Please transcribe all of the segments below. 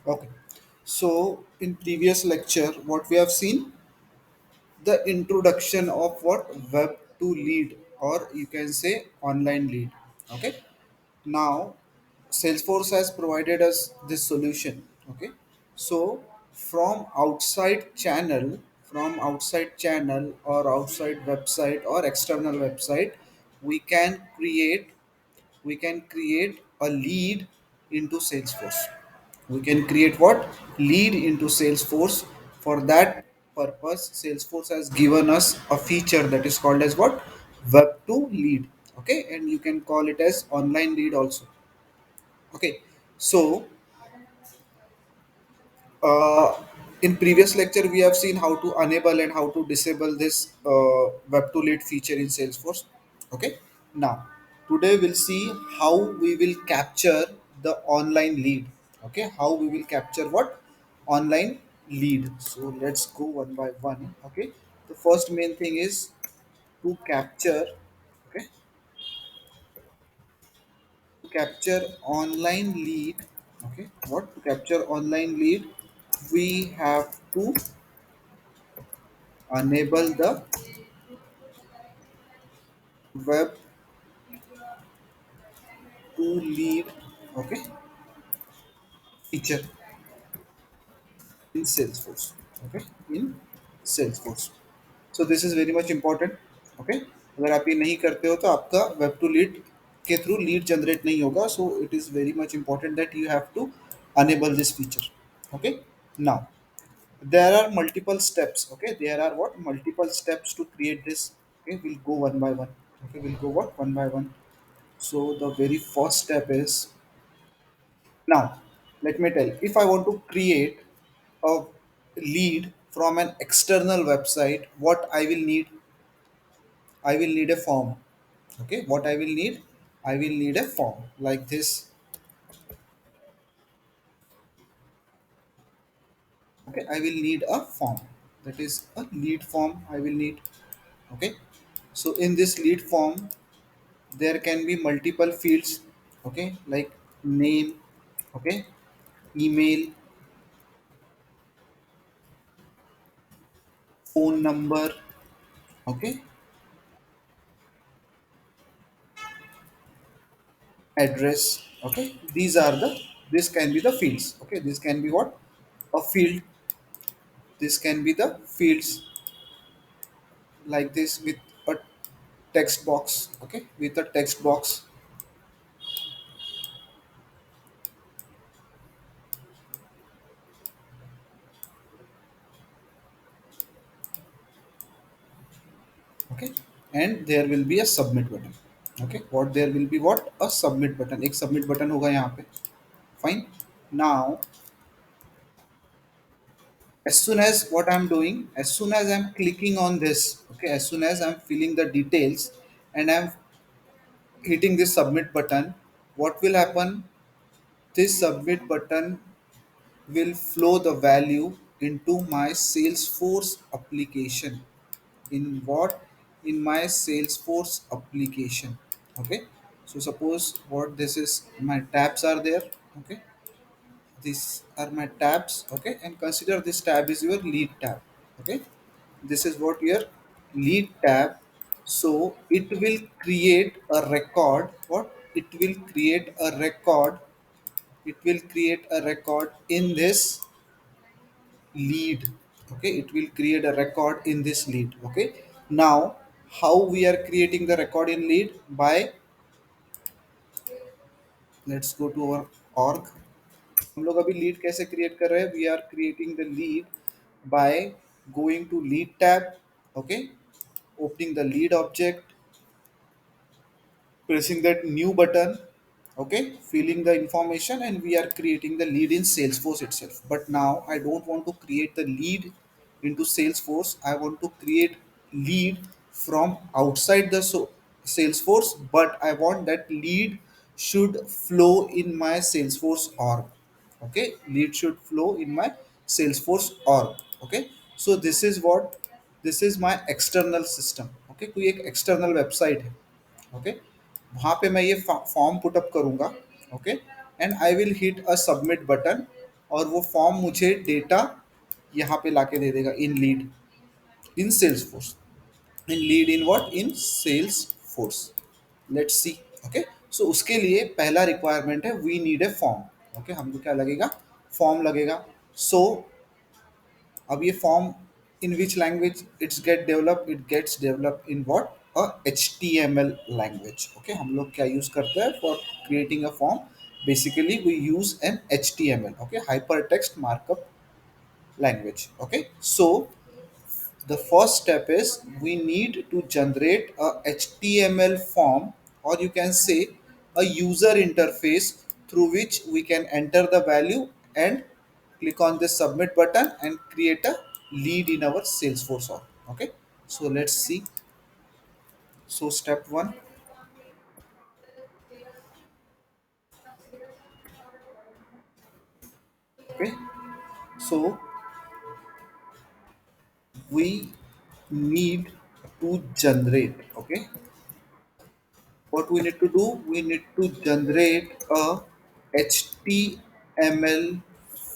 Okay. So in previous lecture, what we have seen, the introduction of what web to lead, or you can say online lead. Okay. Now Salesforce has provided us this solution. Okay. So from outside channel or outside website or external website, we can create we can create a lead into Salesforce. We can create what? Lead into Salesforce. For that purpose, Salesforce has given us a feature that is called as what? Web to lead. Okay, and you can call it as online lead also. Okay, so uh, in previous lecture we have seen how to enable and how to disable this web to lead feature in Salesforce. Okay, now today we'll see how we will capture the online lead. Okay, how we will capture what? Online lead. So let's go one by one. Okay, the first main thing is to capture. Okay, to capture online lead. Okay, what? To capture online lead, we have to enable the web to lead, okay, feature in Salesforce. Okay, in Salesforce. So this is very much important. Okay, अगर आप ये नहीं करते हो तो आपका web to lead के through lead generate नहीं होगा. So it is very much important that you have to enable this feature. Okay, now there are multiple steps. Okay, there are what? Multiple steps to create this. Okay, we'll go one by one. Okay, we'll go what? One by one. So the very first step is, now, let me tell you, if I want to create a lead from an external website, what I will need? I will need a form. Okay, what I will need? I will need a form like this. Okay, I will need a form. That is a lead form I will need. Okay, so in this lead form, there can be multiple fields. Okay, like name, okay, email, phone number, okay, address. Okay, these are the, this can be the fields. Okay, this can be what? A field. This can be the fields like this with a text box. Okay, with a text box. Okay, and there will be a submit button. Okay, what? There will be what? A submit button. एक submit button होगा यहाँ पे. Fine. Now as soon as what I'm doing, as soon as I'm clicking on this, okay, as soon as I'm filling the details and I'm hitting this submit button, what will happen? This submit button will flow the value into my Salesforce application. In what? In my Salesforce application. Okay. So suppose what this is, my tabs are there. Okay. These are my tabs. Okay. And consider this tab is your lead tab. Okay. This is what your lead tab. So it will create a record. What? It will create a record. It will create a record in this lead. Okay, it will create a record in this lead. Okay, now how we are creating the record in lead? By, let's go to our org. हम लोग अभी lead कैसे create कर रहे हैं? We are creating the lead by going to lead tab. Okay, opening the lead object, pressing that new button, okay, filling the information, and we are creating the lead in Salesforce itself. But now I don't want to create the lead into Salesforce. I want to create lead from outside the Salesforce, but I want that lead should flow in my Salesforce org. Okay, lead should flow in my Salesforce org. Okay, so this is what, this is my external system. Okay, कोई एक external website है. Okay, वहाँ पे मैं ये form put up करूँगा. Okay, and I will hit a submit button. और वो फॉर्म मुझे डेटा यहाँ पे लाके दे देगा in lead in Salesforce, in lead in what, in Salesforce. Let's see. Okay, so उसके लिए पहला रिक्वायरमेंट है we need a form. Okay, हमको क्या लगेगा, फॉर्म लगेगा। सो अब ये form in which language it's get develop, it gets develop in what, a HTML language. Okay, हम लोग क्या यूज करते हैं for creating a form, basically we use an HTML, okay, hyper text markup language। Okay, so the first step is we need to generate a HTML form, or you can say a user interface through which we can enter the value and click on the submit button and create a lead in our Salesforce org. Okay, so let's see. So step one. Okay, so we need to generate. Okay, what we need to do, we need to generate a HTML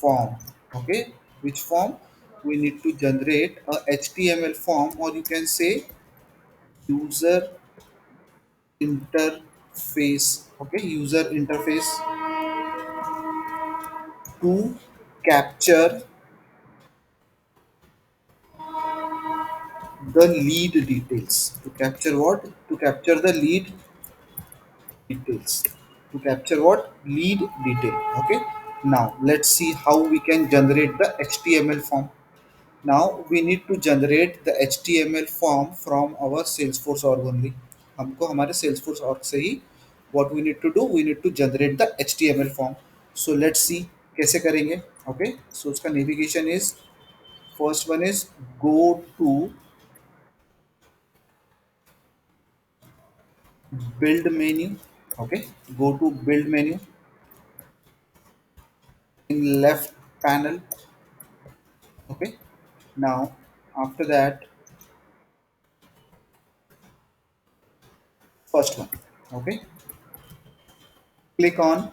form. Okay, which form, we need to generate a HTML form, or you can say user interface. Okay, user interface to capture the lead details. To capture what, to capture the lead details, to capture what, lead detail. Okay, now let's see how we can generate the HTML form. Now we need to generate the HTML form from our Salesforce org only। हमको हमारे Salesforce org से ही what we need to do, we need to generate the HTML form। So let's see कैसे करेंगे। Okay, so उसका navigation is, first one is go to build menu। Okay, go to build menu in left panel। Okay, now after that, first one, okay, click on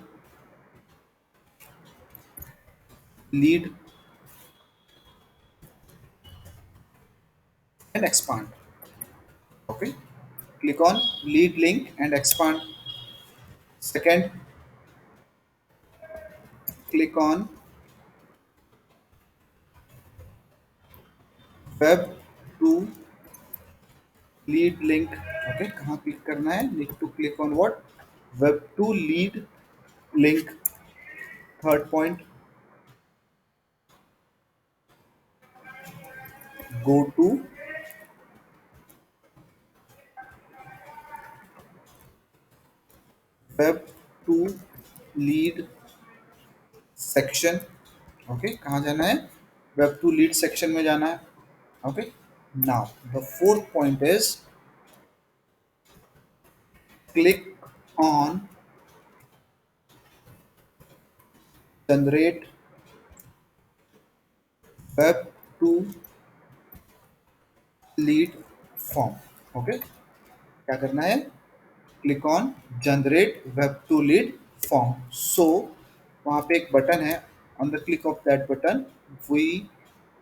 lead and expand। Okay, click on lead link and expand। Second, click on web to lead link। Okay, कहाँ click करना है, need to click on what, web to lead link। Third point, go to web to lead section। Okay, कहाँ जाना है, web to lead section में जाना है। Okay, now the fourth point is click on generate web to lead form। Okay, क्या करना है, click on generate web to lead form. So वहाँ पे एक बटन है, on the click of that button we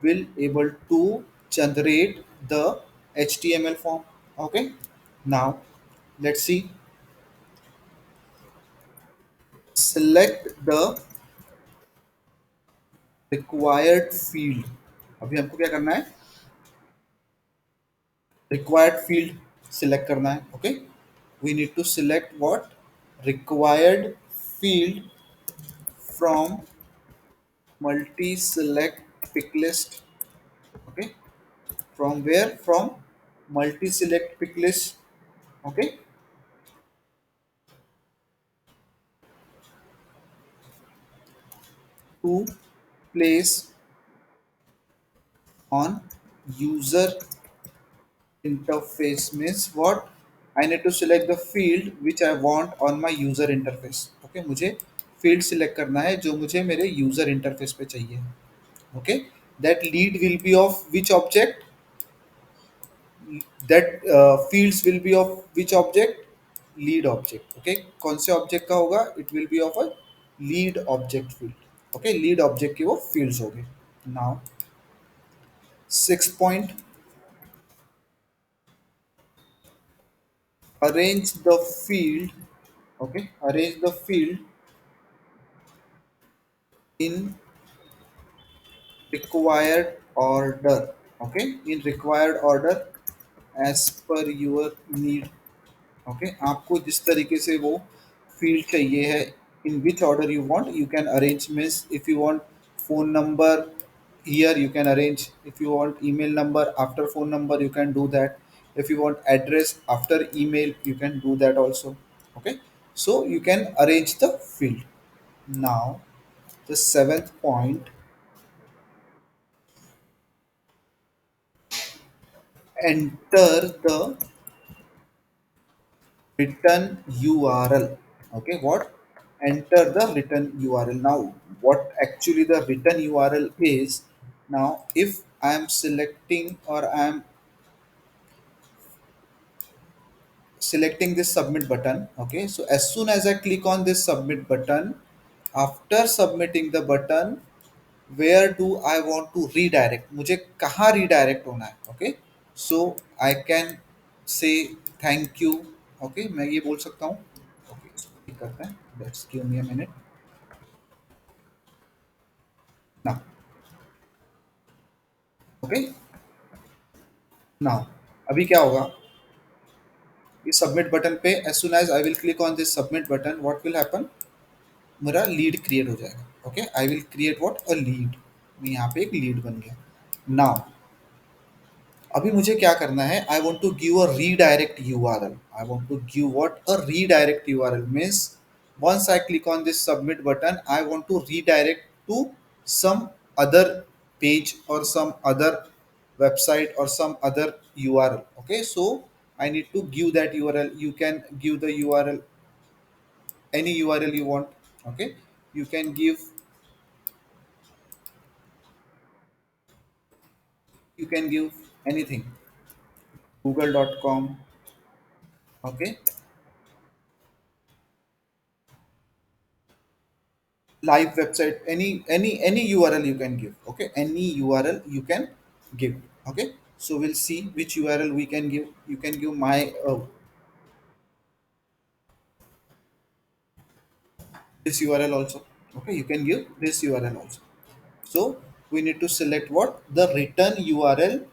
will able to generate the HTML form। Okay, now let's see, select the required field। अभी हमको क्या करना है, required field select करना है। Okay, we need to select what, required field from multi select pick list। Okay, from where, from multi select pick list। Okay, to place on user interface means what, I need to select the field which I want on my user interface। Okay, मुझे field select करना है जो मुझे मेरे user interface पे चाहिए। Okay, that lead will be of which object, that fields will be of which object, lead object। Okay, कौन से object का होगा, it will be of a lead object field। Okay, lead object के वो fields हो गए। Now 6 point, arrange the field, okay, arrange the field in required order, okay, in required order as per your need, okay, आपको जिस तरीके से वो field चाहिए है, in which order you want you can arrange, means if you want phone number here you can arrange, if you want email number after phone number you can do that, if you want address after email you can do that also, okay, so you can arrange the field. Now the seventh point, enter the return URL. Okay, what? Enter the return URL. Now what actually the return URL is? Now if I am selecting or I am selecting this submit button, okay, so as soon as I click on this submit button, after submitting the button, where do I want to redirect, मुझे कहाँ redirect होना है, okay, so I can say thank you, okay, मैं ये बोल सकता हूँ, okay, इसको click करते हैं, let's give me a minute now, okay, now अभी क्या होगा, इस सबमिट बटन पे as soon as I will click on this submit button, what will happen, मेरा लीड क्रिएट हो जाएगा, okay, I will create what, a lead, यहाँ पे एक लीड बन गया। नाउ अभी मुझे क्या करना है, I want to give a redirect URL, I want to give what, a redirect URL means once I click on this submit button I want to redirect to some other page or some other website or some other URL, okay, so I need to give that URL, you can give the URL, any URL you want, okay, you can give, you can give anything, google.com, okay, live website, any URL you can give, okay, any URL you can give, okay, so we'll see which URL we can give, you can give my this URL also, okay, you can give this URL also, so we need to select what, the return URL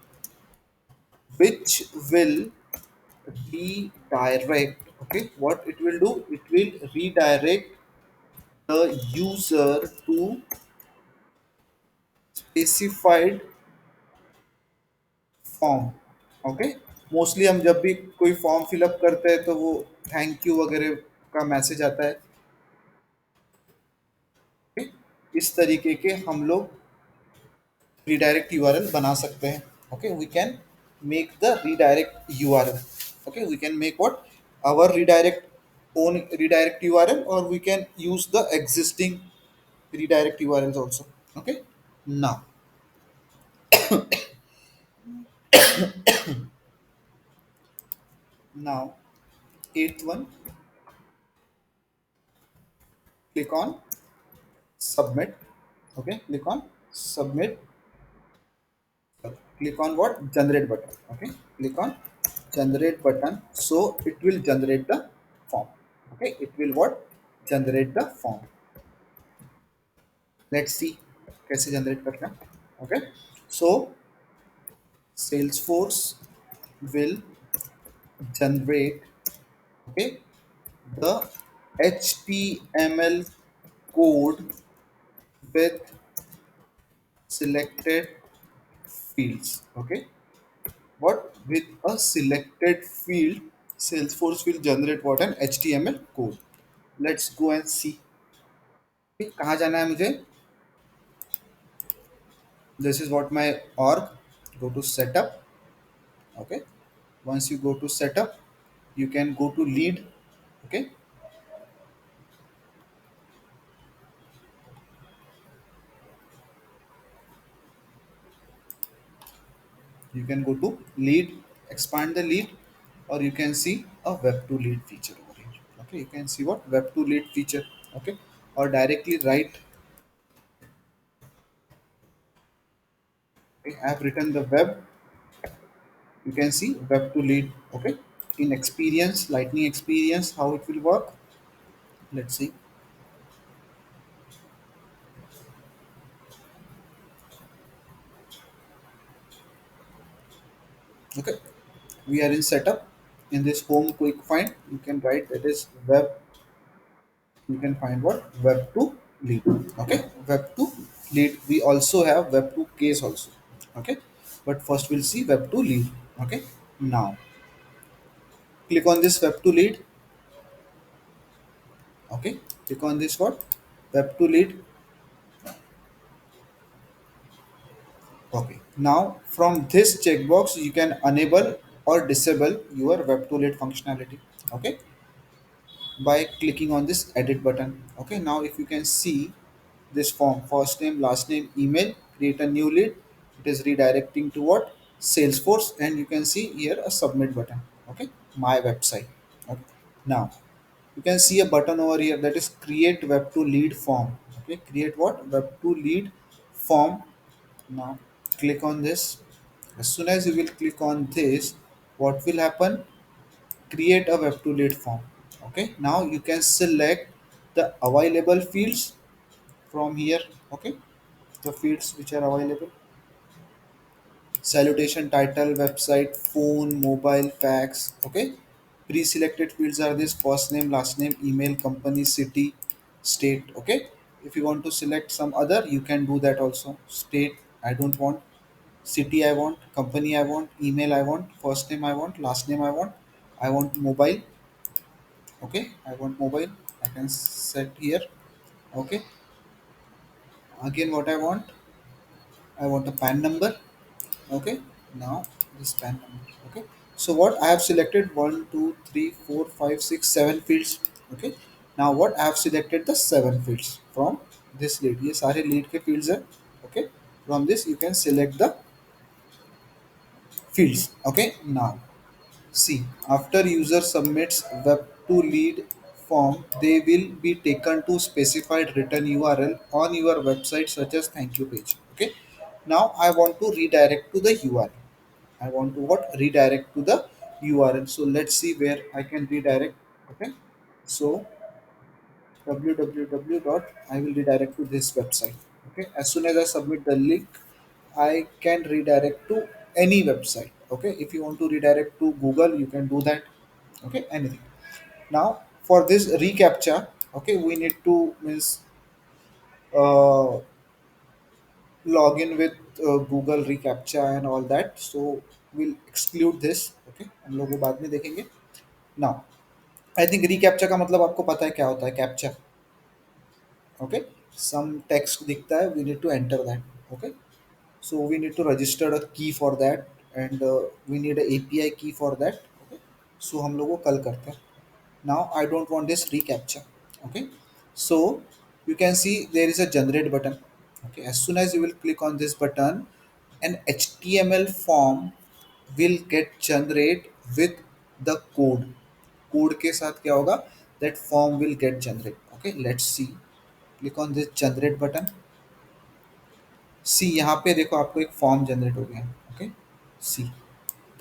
which will redirect, okay, what it will do, it will redirect the user to specified form, okay, mostly हम जब भी कोई form fill up करते हैं तो वो thank you वगैरह का मैसेज आता है, okay? इस तरीके के हम लोग रिडायरेक्ट यूआरएल बना सकते हैं, okay, we can make the redirect URL, okay, we can make what, our redirect own redirect URL or we can use the existing redirect URLs also, okay, now now eighth one, click on submit, okay, click on submit, click on what, generate button, okay, click on generate button, so it will generate the form, okay, it will what, generate the form, let's see कैसे generate करना है, okay, so Salesforce will generate, okay, the HTML code with selected fields, okay, what, with a selected field Salesforce will generate what, an HTML code, let's go and see, कहाँ जाना है मुझे, this is what my org, go to setup, okay, once you go to setup you can go to lead, okay, you can go to lead, expand the lead, or you can see a web to lead feature over here, okay, you can see what, web to lead feature, okay, or directly write Okay, I have written the web. You can see web to lead. Okay, in experience, lightning experience, how it will work. Let's see. Okay, we are in setup. In this home quick find, you can write that is web. You can find what web to lead. Okay, web to lead. We also have web to case also. Okay, but first we'll see web to lead. Okay, now click on this web to lead. Okay, click on this what web to lead. Okay, now from this checkbox you can enable or disable your web to lead functionality. Okay, by clicking on this edit button. Okay, now if you can see this form, first name, last name, email, create a new lead. It is redirecting to what Salesforce, and you can see here a submit button. Okay, my website. Okay, now you can see a button over here that is create web to lead form. Okay, create what web to lead form. Now click on this. As soon as you will click on this, what will happen? Create a web to lead form. Okay, now you can select the available fields from here. Okay, the fields which are available: salutation, title, website, phone, mobile, fax. Okay, pre-selected fields are this: first name, last name, email, company, city, state. Okay, if you want to select some other, you can do that also. State I don't want, city I want, company I want, email I want, first name I want, last name I want mobile. Okay, I want mobile. I can set here. Okay, again what I want a pan number. Okay, now this pan number. Okay, so what I have selected, one, two, three, four, five, six, 7 fields. Okay, now what I have selected the 7 fields from this lead. ये सारे lead के fields है. Okay, from this you can select the fields. Okay, now see, after user submits web to lead form, they will be taken to specified written URL on your website such as thank you page. Okay. Now I want to redirect to the URL. I want to what? Redirect to the URL. So let's see where I can redirect. Okay. So www dot I will redirect to this website. Okay. As soon as I submit the link, I can redirect to any website. Okay. If you want to redirect to Google, you can do that. Okay, anything. Now for this reCAPTCHA, okay, we need to means uh, log in with Google reCAPTCHA and all that. So we'll exclude this. Okay, हम लोग वो बाद में देखेंगे. Now I think reCAPTCHA का मतलब आपको पता है क्या होता है कैप्चा. Okay, some text दिखता है, we need to enter that. Okay, so we need to register a key for that, and we need a API key for that. Okay, so हम लोग वो कल करते हैं. Now I don't want this reCAPTCHA. Okay, so you can see there is a generate button. Okay, as soon as you will click on this button, an HTML form will get generate with the code के साथ क्या होगा, that form will get generate. Okay, let's see. Click on this generate button. सी यहाँ पे देखो आपको एक form generate हो गया. Okay, see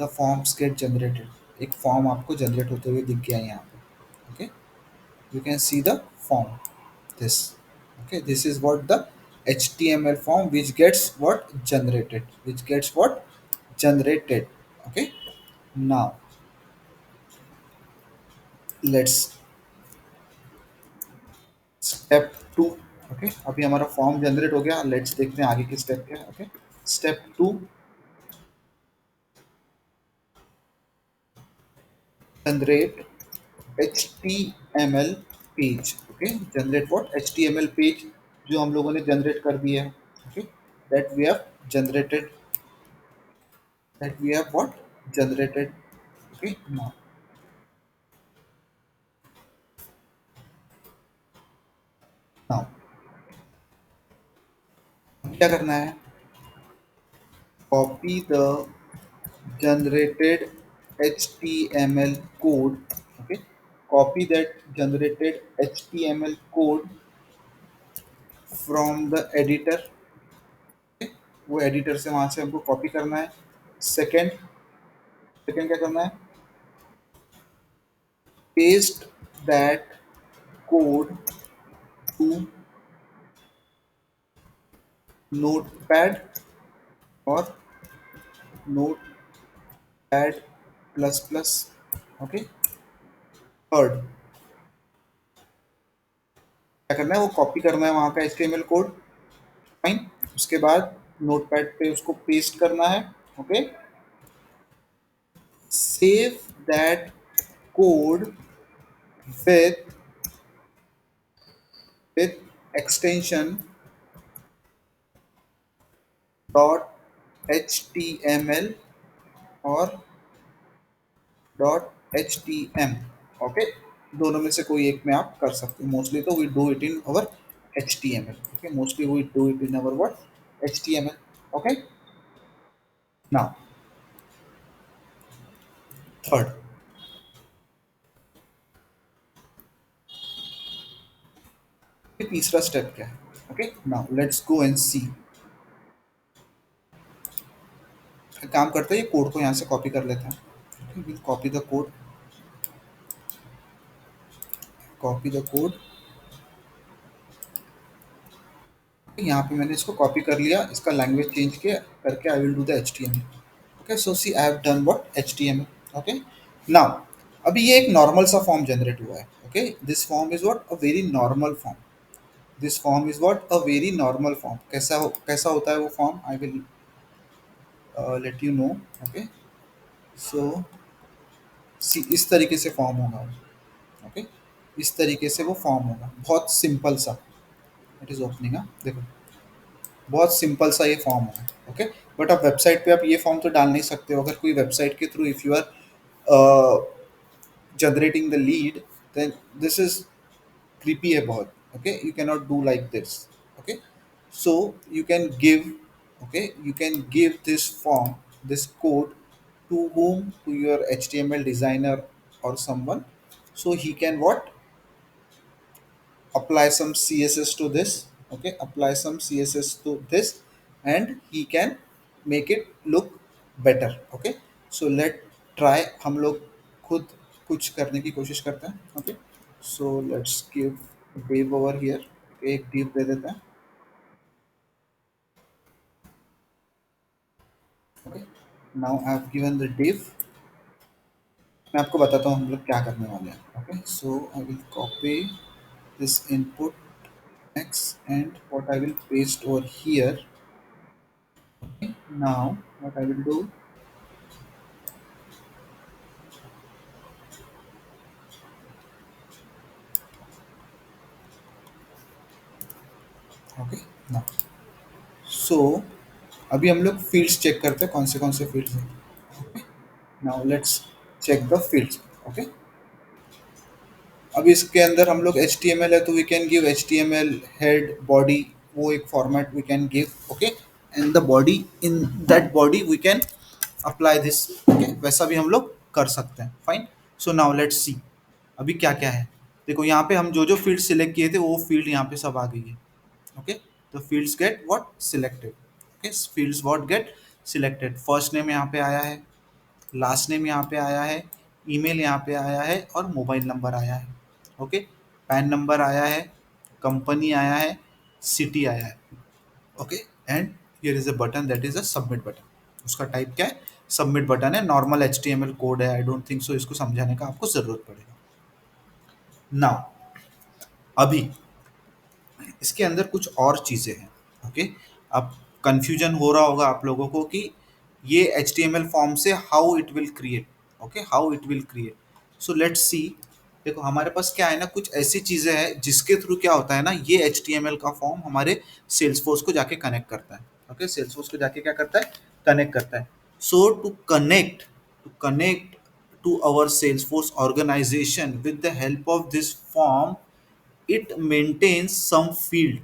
the forms get generated. एक फॉर्म आपको जनरेट होते हुए दिख गया है यहाँ पे. Okay, you can see the form this. Okay, this is what the HTML form which gets what generated. Okay, now let's step 2. Okay, अभी हमारा फॉर्म जनरेट हो गया. लेट्स देखते हैं आगे की स्टेप क्या है. Okay, step 2, generate HTML page. Okay, generate what HTML page जो हम लोगों ने जनरेट कर दिया है. Okay, that we have generated, that we have what generated. Okay, now क्या करना है? Copy the generated HTML code. Okay, copy that generated HTML code from the editor. Okay, वो एडिटर से वहां से हमको कॉपी करना है। सेकेंड सेकेंड क्या करना है, paste that code to notepad और notepad plus plus. Okay, third क्या करना है, वो कॉपी करना है वहाँ का HTML कोड। फाइन। उसके बाद नोटपैड पे उसको पेस्ट करना है। Okay, save that code with with extension dot HTML और डॉट HTM। ओके, दोनों में से कोई एक में आप कर सकते हो। मोस्टली तो we do it in our HTML। Okay, mostly we do it in our what, HTML। Okay, now third, तीसरा स्टेप क्या है। Okay, now let's go and see. काम करते हैं, ये कोड को यहाँ से कॉपी कर लेते हैं। Copy the code, copy the code. यहाँ पे मैंने इसको कॉपी कर लिया, इसका लैंग्वेज चेंज किया करके I will do the HTML। Okay, so see I have done what, HTML। Okay, now अभी ये एक नॉर्मल सा फॉर्म जनरेट हुआ है। Okay, this form is what, a very normal form. This form is what, a very normal form. कैसा होता है वो form, I will let you know. Okay, so see इस तरीके से फॉर्म होगा। ओके, इस तरीके से वो फॉर्म होगा, बहुत सिंपल सा। इट इज ओपनिंग, देखो बहुत सिंपल सा ये फॉर्म है। ओके, बट आप वेबसाइट पे आप ये फॉर्म तो डाल नहीं सकते हो। अगर कोई वेबसाइट के through if you are generating the lead, then this is creepy है बहुत। Okay, you can not do like this. Okay, so you can give, okay, you can give this form, this code to whom, to your HTML designer or someone, so he can what, apply some CSS to this. Okay, apply some CSS to this, and he can make it look better। okay, so let try, हम लोग खुद कुछ करने की कोशिश करते हैं। okay, so let's give div over here। एक div दे देते हैं। okay, now I have given the div। मैं आपको बताता हूँ हम लोग क्या करने वाले हैं। okay, so I will copy this input X, and what I will paste over here। Okay, now what I will do, okay, now so अभी हम लोग फील्ड्स चेक करते हैं कौन से फील्ड्स हैं। Now let's check the fields. Okay, अब इसके अंदर हम लोग HTML है तो we can give HTML head body, वो एक format we can give. Okay, and the body, in that body we can apply this. Okay, वैसा भी हम लोग कर सकते हैं। Fine, so now let's see अभी क्या क्या है। देखो यहाँ पे हम जो जो फील्ड सिलेक्ट किए थे वो फील्ड यहाँ पे सब आ गई है। ओके, तो fields get what, selected. Okay, fields what get selected. First name यहाँ पे आया है, लास्ट नेम यहाँ पे आया है, ईमेल यहाँ पे आया है और मोबाइल नंबर आया है। ओके, पैन नंबर आया है, कंपनी आया है, सिटी आया है। Okay, and here is a button, that is a submit button. उसका टाइप क्या है, सबमिट बटन है। नॉर्मल HTML कोड है, आई डोंट थिंक सो इसको समझाने का आपको जरूरत पड़ेगा। नाउ अभी इसके अंदर कुछ और चीज़ें हैं। ओके, अब कंफ्यूजन हो रहा होगा आप लोगों को कि ये HTML फॉर्म से how it will create. Okay, how it will create, so let's see. देखो हमारे पास क्या है ना, कुछ ऐसी चीज़ें हैं जिसके थ्रू क्या होता है ना, ये HTML का फॉर्म हमारे सेल्सफोर्स को जाके कनेक्ट करता है। ओके, सेल्सफोर्स को जाके क्या करता है, कनेक्ट करता है। So to connect to our Salesforce organization with the help of this form, it maintains some field.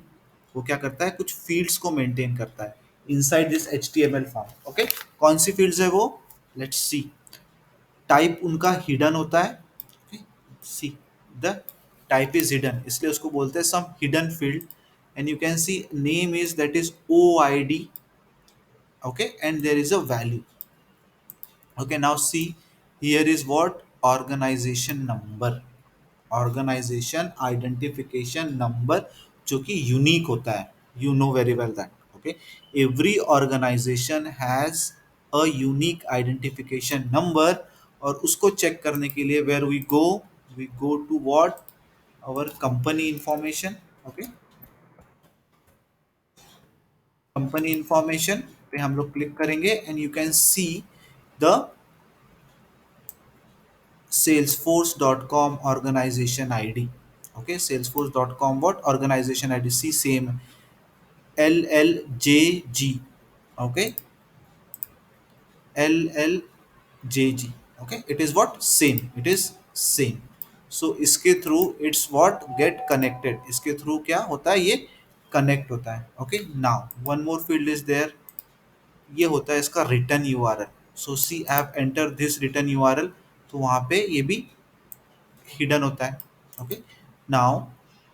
वो क्या करता है, कुछ फील्ड्स को मेंटेन करता है inside this HTML form. Okay, कौन सी फील्ड्स है वो, लेट्स सी। टाइप उनका हिडन होता है। See, the type is hidden, इसलिए उसको बोलते हैं some hidden field. And you can see name is, that is OID। Okay, and there is a value. Okay, now see, here is what organization number, organization identification number, जो कि unique होता है. You know very well that. Okay, every organization has a unique identification number. और उसको check करने के लिए where we go to what, our company information. Okay, company information पे हम लोग क्लिक करेंगे and you can see the salesforce.com organization id. Okay, salesforce.com what organization id, see same, LLJG. Okay, LLJG. Okay, it is what same, it is same. So इसके through its what get connected, इसके through क्या होता है, ये connect होता है. Okay, now one more field is there, ये होता है इसका return URL. So see I have enter this return URL, तो वहां पे ये भी हिडन होता है. Okay, now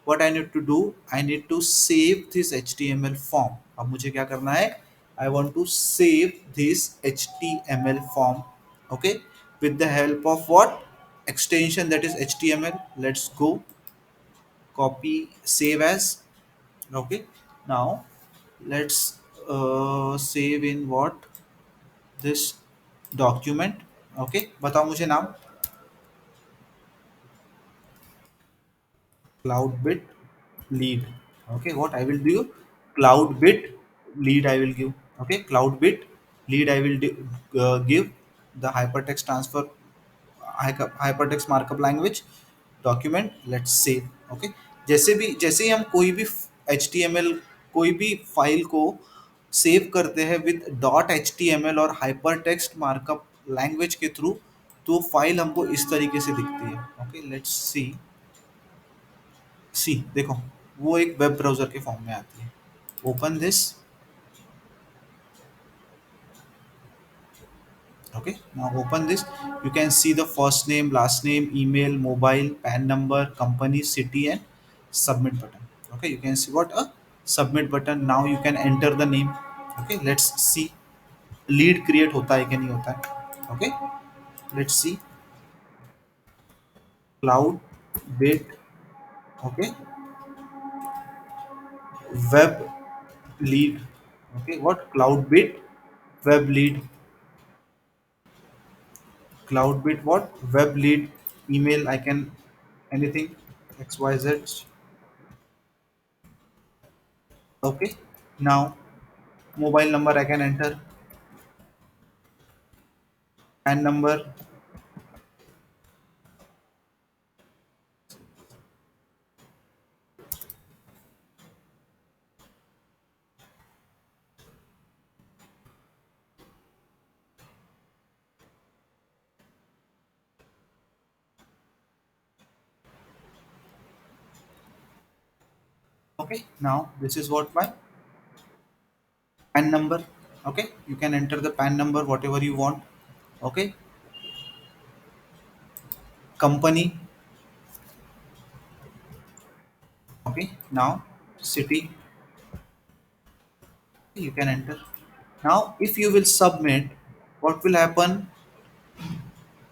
what I need to do, I need to save this HTML form. अब मुझे क्या करना है, I want to save this HTML form. Okay, with the help of what extension, that is HTML. Let's go, copy, save as. Okay, now let's save in what, this document. Okay, बताओ मुझे नाम, Cloudbit lead. Okay, what I will do, Cloudbit lead I will give. Okay, Cloudbit lead I will give the hypertext transfer, hypertext markup language document. Let's save. Okay, जैसे ही हम कोई भी HTML, कोई भी file को सेव करते हैं with dot HTML और hypertext markup लैंग्वेज के थ्रू, तो फाइल हमको इस तरीके से दिखती है. Okay, let's see. सी देखो, वो एक वेब ब्राउजर के फॉर्म में आती है. Open this. Okay, now open this. You can see the first name, last name, email, mobile, pan number, company, city and submit button. Okay, you can see what a submit button. Now you can enter the name. Okay, let's see lead create होता है कि नहीं होता है. Okay, let's see. Cloud bit. Okay, web lead. Okay, what, cloud bit web lead. Cloudbit what? Web lead, email, I can anything, XYZ. Okay. Now mobile number I can enter, PAN number. Okay. Now this is what my PAN number. Okay. You can enter the PAN number whatever you want. Okay. Company. Okay. Now city. You can enter. Now if you will submit, what will happen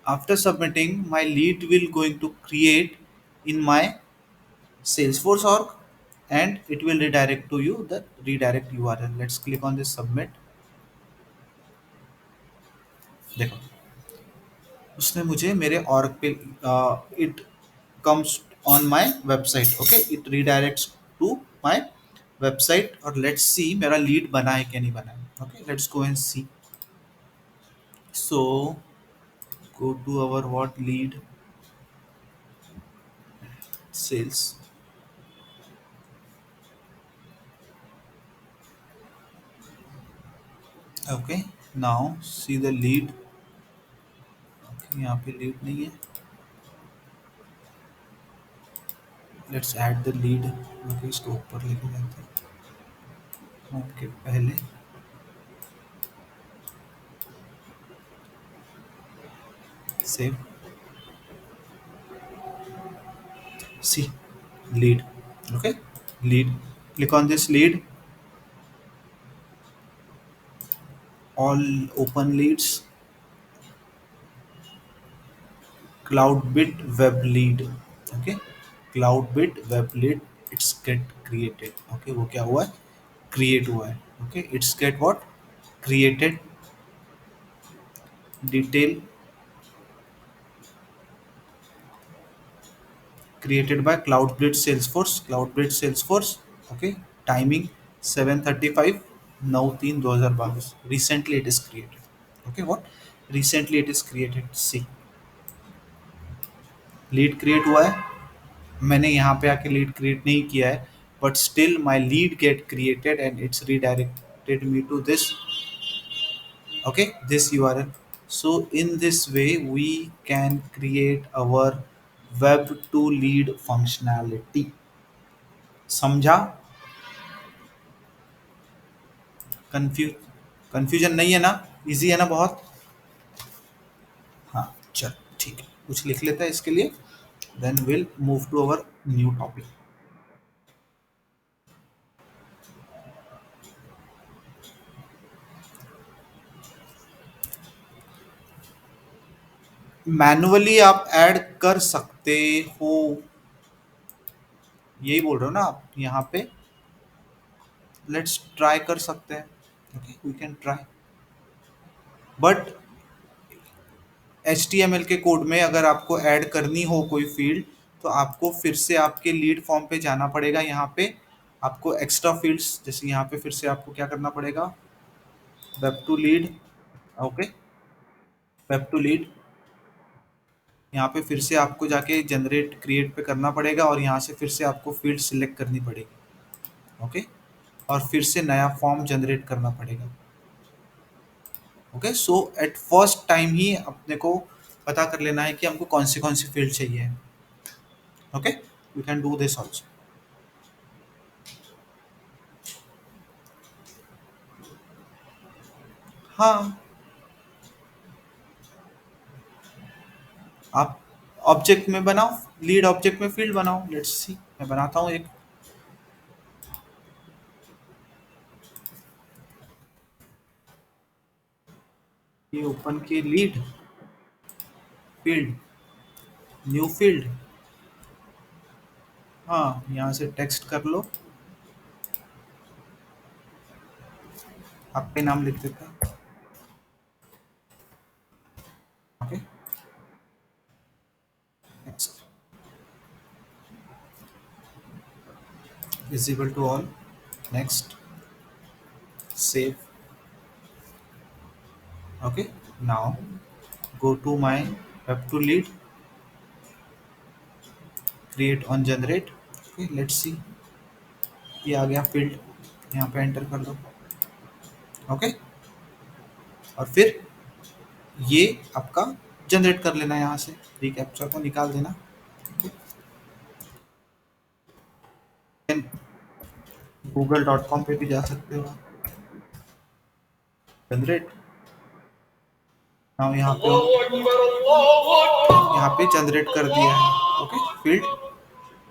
after submitting? My lead will going to create in my Salesforce org, and it will redirect to you the redirect URL. Let's click on this submit. देखो, उसने मुझे मेरे org पे, it comes on my website. Okay, it redirects to my website. और let's see मेरा lead बना है क्या नहीं बना है. Okay, let's go and see. So go to our what lead, sales. Okay, now see the lead. Okay, यहाँ पे lead नहीं है. Let's add the lead. Okay, इसको ऊपर लेके जाते हैं. Okay, पहले save. See, lead. Okay, lead. Click on this lead. all open leads, Cloudbit web lead. Okay, Cloudbit web lead, it's get created. Okay, वो क्या हुआ है, create हुआ है. Okay, it's get what, created. Detail created by Cloudbit Salesforce. Cloudbit Salesforce. Okay, timing 7:35, 9/3/2022. Recently it is created. Okay, what, recently it is created. See, lead create हुआ है. मैंने यहाँ पे आके लीड क्रिएट नहीं किया है, but still my lead get created and it's redirected me to this, okay, this URL. So in this way we can create our web to lead functionality. समझा? कंफ्यूज, कंफ्यूजन नहीं है ना? Easy है ना बहुत? हाँ, चल ठीक है, कुछ लिख लेते हैं इसके लिए, then will move to our new topic. Manually आप ऐड कर सकते हो, यही बोल रहे हो ना आप यहाँ पे. लेट्स ट्राई कर सकते हैं. Okay, we can try, but HTML के कोड में अगर आपको ऐड करनी हो कोई फील्ड, तो आपको फिर से आपके लीड फॉर्म पे जाना पड़ेगा. यहाँ पे आपको एक्स्ट्रा फील्ड्स, जैसे यहाँ पे फिर से आपको क्या करना पड़ेगा, web to lead. Okay, web to lead, यहाँ पे फिर से आपको जाके जनरेट क्रिएट पे करना पड़ेगा, और यहाँ से फिर से आपको फील्ड सिलेक्ट करनी पड़ेगी. ओके, और फिर से नया फॉर्म जनरेट करना पड़ेगा. Okay, so at first time ही अपने को पता कर लेना है कि हमको कौन सी फील्ड चाहिए. Okay, we can do this also. हाँ, आप ऑब्जेक्ट में बनाओ, लीड ऑब्जेक्ट में फील्ड बनाओ. लेट्स सी, मैं बनाता हूँ एक. ये ओपन की लीड फील्ड, न्यू फील्ड. हाँ, यहाँ से टेक्स्ट कर लो, आपके नाम लिख देता है. Okay, next, visible to all. Next, save. Okay, now go to my web to lead, create on generate. Okay, let's see, ये आ गया फील्ड, यहाँ पे एंटर कर दो. ओके, और फिर ये आपका जनरेट कर लेना, यहाँ से रिकैप्चा को निकाल देना. google.com पे भी जा सकते हो. जनरेट, नाउ यहाँ पे जनरेट कर दिया है. ओके, फील्ड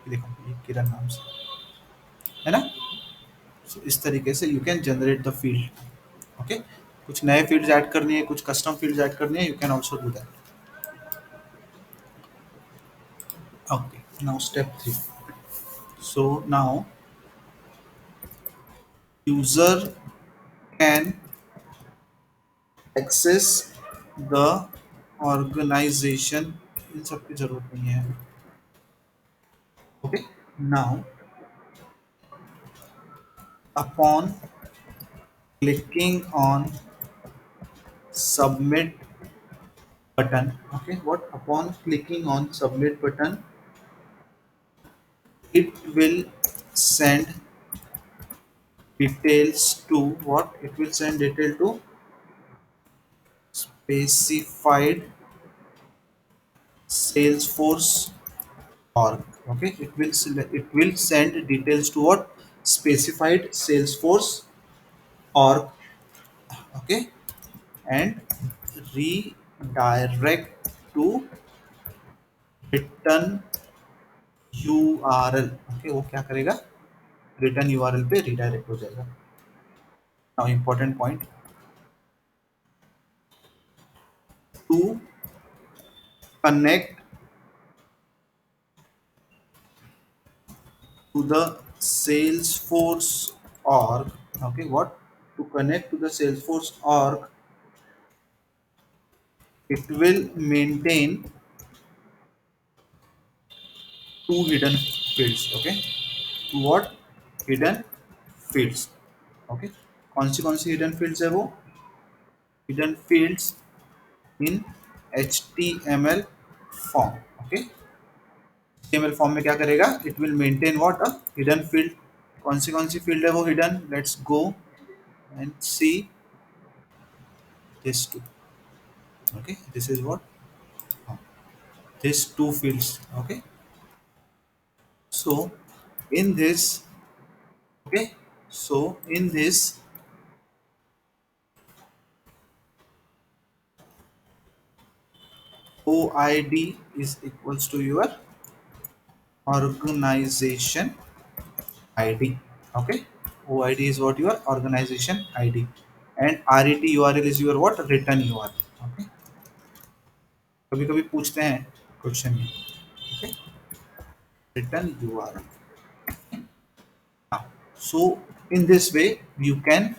देखो, ये किरण नाम से है ना. So, इस तरीके से you can generate the field. Okay, कुछ नए फील्ड्स ऐड करनी है, कुछ कस्टम फील्ड्स ऐड करनी है, you can also do that. Okay, now step 3. So now user can access the organization, इन सब की जरूरत नहीं है. Okay, now upon clicking on submit button. Okay, what, upon clicking on submit button, it will send details to what, it will send detail to specified Salesforce org. Okay, it will send details to what, specified Salesforce org. Okay, and redirect to return URL. Okay, वो क्या करेगा, return URL पे redirect हो जाएगा. Now important point, to connect to the Salesforce org. Okay, what? To connect to the Salesforce org, it will maintain two hidden fields. Okay, two what? Hidden fields. Okay, कौन सी hidden fields है वो? Hidden fields in HTML form. Okay, HTML form में क्या करेगा? It will maintain what? A hidden field. कौन सी field है वो hidden? Let's go and see this two. Okay, this is what? These two fields. Okay, so in this, okay, so in this OID is equals to your organization ID. Okay, OID is what? Your organization ID, and RET URL is your what? Return URL. Okay, कभी कभी पूछते हैं question में. Okay, return URL. Now, so in this way you can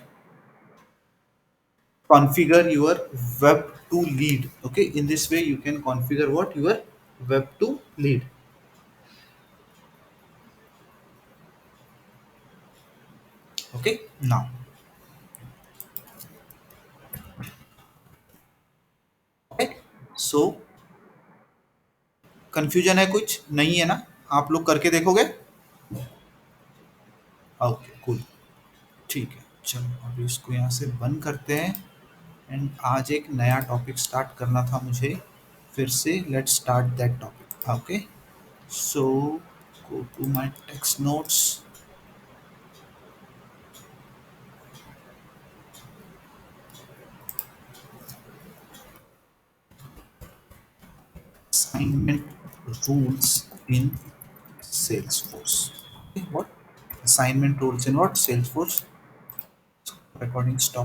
configure your web to lead. Okay, in this way you can configure what? Your web to lead. Okay, now, okay, so confusion है? कुछ नहीं है ना? आप लोग करके देखोगे? Okay, cool, ठीक है. चलो अभी इसको यहाँ से बंद करते हैं. एंड आज एक नया टॉपिक स्टार्ट करना था मुझे फिर से. Let's start that topic. Okay, so go to my text notes. Assignment rules in Salesforce. Okay, what? Assignment rules in what? Salesforce. Recording stop.